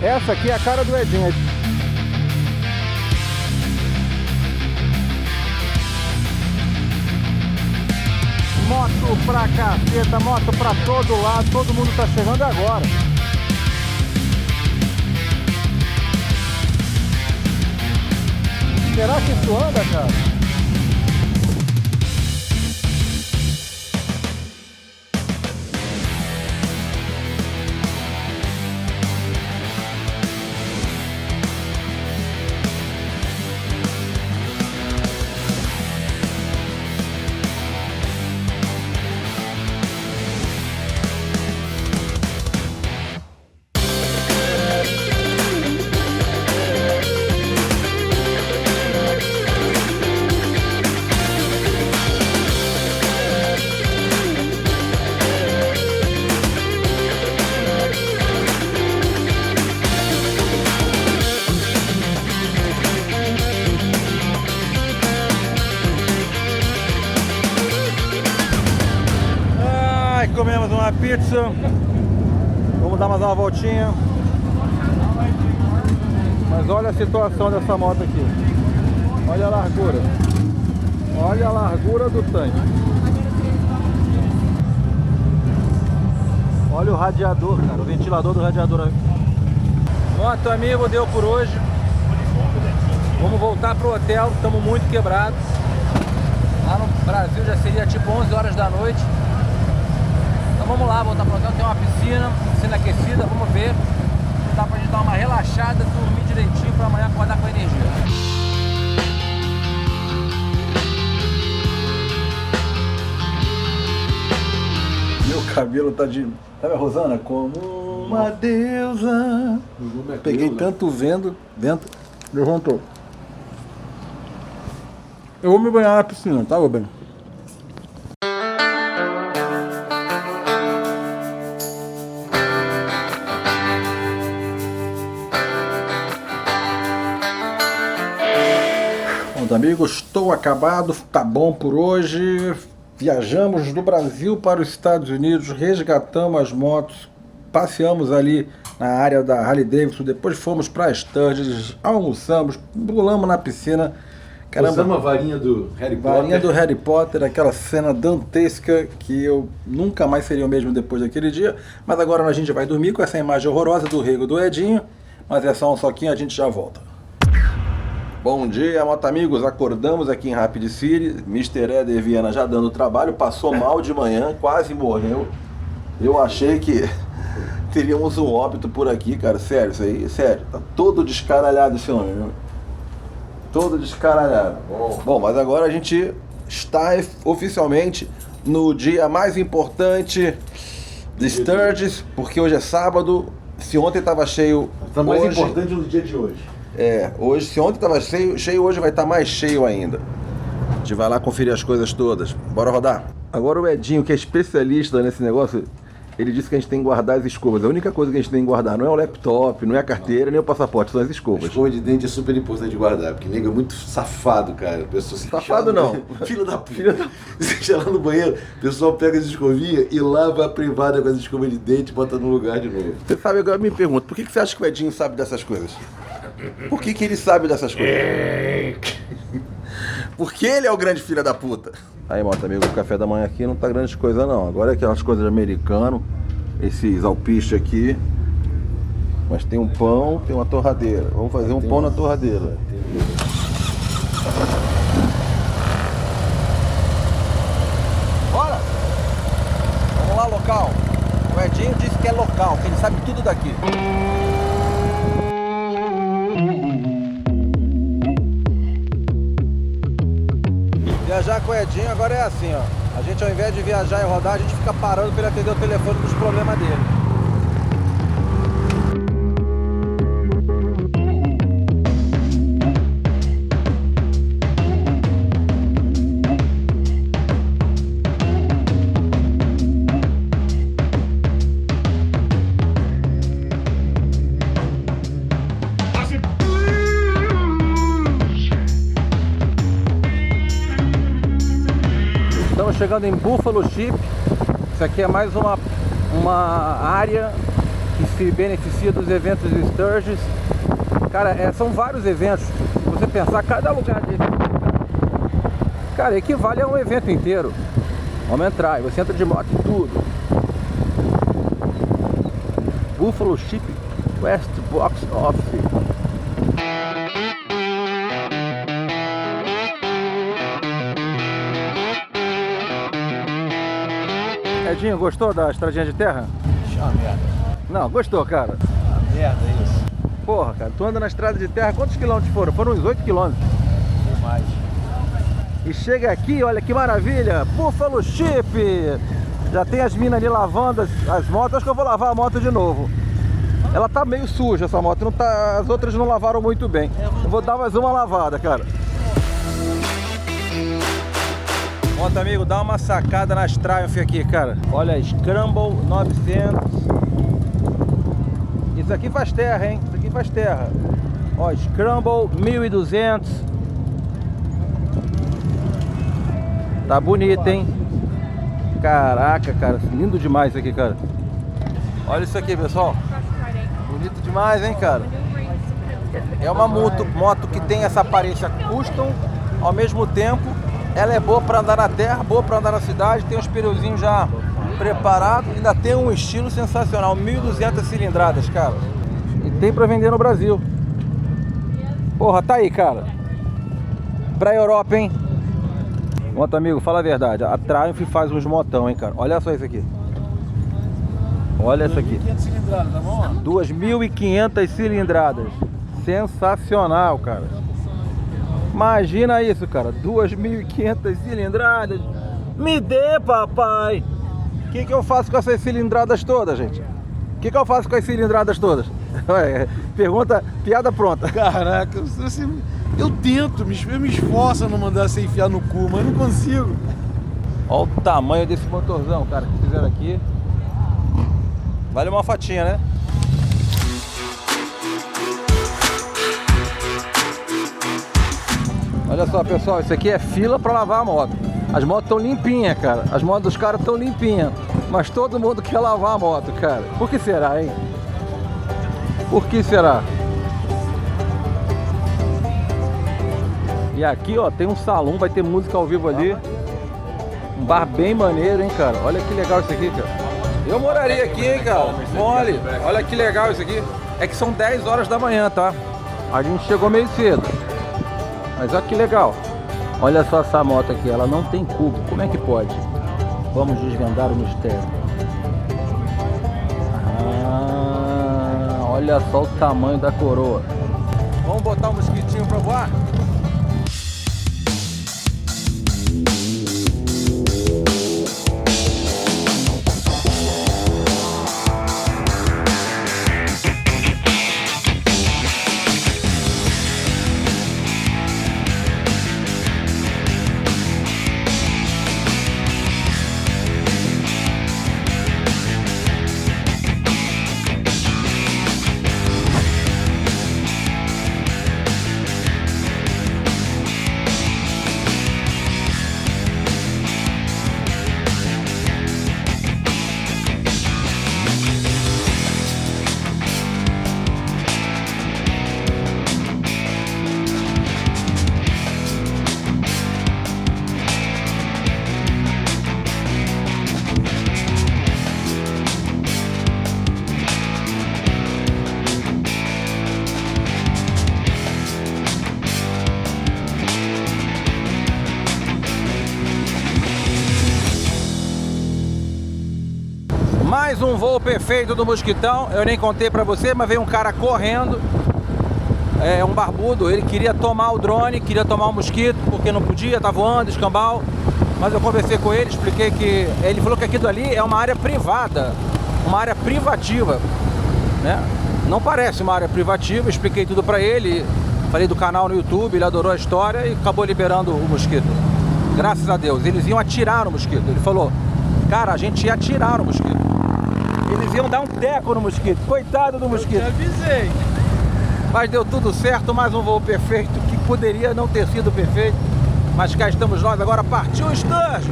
Essa aqui é a cara do Edinho. Moto pra caceta, moto pra todo lado, todo mundo tá chegando agora. Será que isso anda, cara? Comemos uma pizza. Vamos dar mais uma voltinha. Mas olha a situação dessa moto aqui. Olha a largura. Olha a largura do tanque. Olha o radiador, cara. O ventilador do radiador. Moto, amigo, deu por hoje. Vamos voltar pro hotel. Estamos muito quebrados. Lá no Brasil já seria tipo 11 horas da noite. Vamos lá, voltar pro hotel, tem uma piscina aquecida, vamos ver. Dá pra gente dar uma relaxada, dormir direitinho pra amanhã acordar com energia. Meu cabelo tá de... Sabe a Rosana? Como uma deusa. Peguei tanto vento, levantou. Eu vou me banhar na piscina, tá, meu bem? Amigos, estou acabado, tá bom por hoje. Viajamos do Brasil para os Estados Unidos, resgatamos as motos, passeamos ali na área da Harley Davidson, depois fomos para Sturgis, almoçamos, pulamos na piscina. Caramba, usamos a varinha do Harry Potter. Varinha do Harry Potter, aquela cena dantesca que eu nunca mais seria o mesmo depois daquele dia. Mas agora a gente vai dormir com essa imagem horrorosa do rego do Edinho, mas é só um soquinho, a gente já volta. Bom dia, moto amigos, acordamos aqui em Rapid City, Mr. Éder Viana já dando trabalho, passou mal de manhã, quase morreu. Eu achei que teríamos um óbito por aqui, cara, sério, isso aí, sério, tá todo descaralhado esse homem, viu? Todo descaralhado. Bom, mas agora a gente está oficialmente no dia mais importante de Sturgis, porque hoje é sábado, se ontem estava cheio, está mais importante no dia de hoje. Hoje, se ontem estava cheio, hoje vai estar mais cheio ainda. A gente vai lá conferir as coisas todas. Bora rodar? Agora o Edinho, que é especialista nesse negócio, ele disse que a gente tem que guardar as escovas. A única coisa que a gente tem que guardar não é o laptop, não é a carteira, nem o passaporte, são as escovas. A escova de dente é super importante de guardar, porque nego é muito safado, cara. A pessoa se safado não. Filho da puta. Você chega lá no banheiro, o pessoal pega as escovinhas e lava a privada com as escovas de dente e bota no lugar de novo. Você sabe, agora eu me pergunto, por que você acha que o Edinho sabe dessas coisas? Por que ele sabe dessas coisas? Porque ele é o grande filho da puta. Aí, moto amigo, o café da manhã aqui não tá grande coisa não. Agora é aquelas coisas de americano, esses alpistes aqui. Mas tem um pão, tem uma torradeira. Vamos fazer um pão na torradeira. Bora! Vamos lá, local. O Edinho disse que é local, que ele sabe tudo daqui. Viajar com o Edinho agora é assim, ó. A gente, ao invés de viajar e rodar, a gente fica parando para ele atender o telefone dos problemas dele. Chegando em Buffalo Ship. Isso aqui é mais uma área que se beneficia dos eventos Sturgis. Cara, são vários eventos. Se você pensar, cada lugar desse, cara, equivale a um evento inteiro. Vamos entrar, e você entra de moto e tudo. Buffalo Ship West Box Office. Edinho, gostou da estradinha de terra? Uma merda. Não, gostou, cara. Uma merda isso. Porra, cara, tu anda na estrada de terra, quantos quilômetros foram? Foram uns 8 quilômetros. Demais. E chega aqui, olha que maravilha, Buffalo Ship. Já tem as minas ali lavando as motos. Acho que eu vou lavar a moto de novo. Ela tá meio suja, essa moto, não tá, as outras não lavaram muito bem. Eu vou dar mais uma lavada, cara. Moto amigo, dá uma sacada nas Triumph aqui, cara. Olha, Scramble 900. Isso aqui faz terra, hein? Isso aqui faz terra. Ó, Scramble 1200. Tá bonito, hein? Caraca, cara, lindo demais isso aqui, cara. Olha isso aqui, pessoal. Bonito demais, hein, cara. É uma moto que tem essa aparência custom, ao mesmo tempo ela é boa para andar na terra, boa para andar na cidade, tem os pneuzinhos já preparados, ainda tem um estilo sensacional, 1.200 cilindradas, cara. E tem para vender no Brasil. Porra, tá aí, cara. Pra Europa, hein? Moto amigo, fala a verdade, a Triumph faz uns motão, hein, cara. Olha só isso aqui. Olha essa aqui. 2.500 cilindradas, tá bom? 2.500 cilindradas. Sensacional, cara. Imagina isso, cara. 2.500 cilindradas. Me dê, papai. O que eu faço com essas cilindradas todas, gente? O que eu faço com as cilindradas todas? Pergunta, piada pronta. Caraca, eu tento, eu me esforço a não mandar você enfiar no cu, mas não consigo. Olha o tamanho desse motorzão, cara, que fizeram aqui. Vale uma fatinha, né? Olha só, pessoal, isso aqui é fila pra lavar a moto. As motos estão limpinhas, cara. As motos dos caras estão limpinhas. Mas todo mundo quer lavar a moto, cara. Por que será, hein? Por que será? E aqui, ó, tem um salão, vai ter música ao vivo ali. Um bar bem maneiro, hein, cara. Olha que legal isso aqui, cara. Eu moraria aqui, hein, cara. Mole. Olha que legal isso aqui. É que são 10 horas da manhã, tá? A gente chegou meio cedo. Mas olha que legal. Olha só essa moto aqui, ela não tem cubo. Como é que pode? Vamos desvendar o mistério. Olha só o tamanho da coroa. Vamos botar um mosquitinho pra voar? Mais um voo perfeito do Mosquitão. Eu nem contei pra você, mas veio um cara correndo. É um barbudo, ele queria tomar o drone, queria tomar o mosquito, porque não podia, tá voando, escambau. Mas eu conversei com ele, expliquei que... Ele falou que aquilo ali é uma área privada, uma área privativa, né? Não parece uma área privativa, expliquei tudo pra ele. Falei do canal no YouTube, ele adorou a história e acabou liberando o mosquito. Graças a Deus, eles iam atirar no mosquito. Ele falou, cara, a gente ia atirar no mosquito. Eles iam dar um teco no mosquito, coitado do mosquito. Eu avisei. Mas deu tudo certo, mais um voo perfeito, que poderia não ter sido perfeito. Mas cá estamos nós, agora partiu o Sturgis.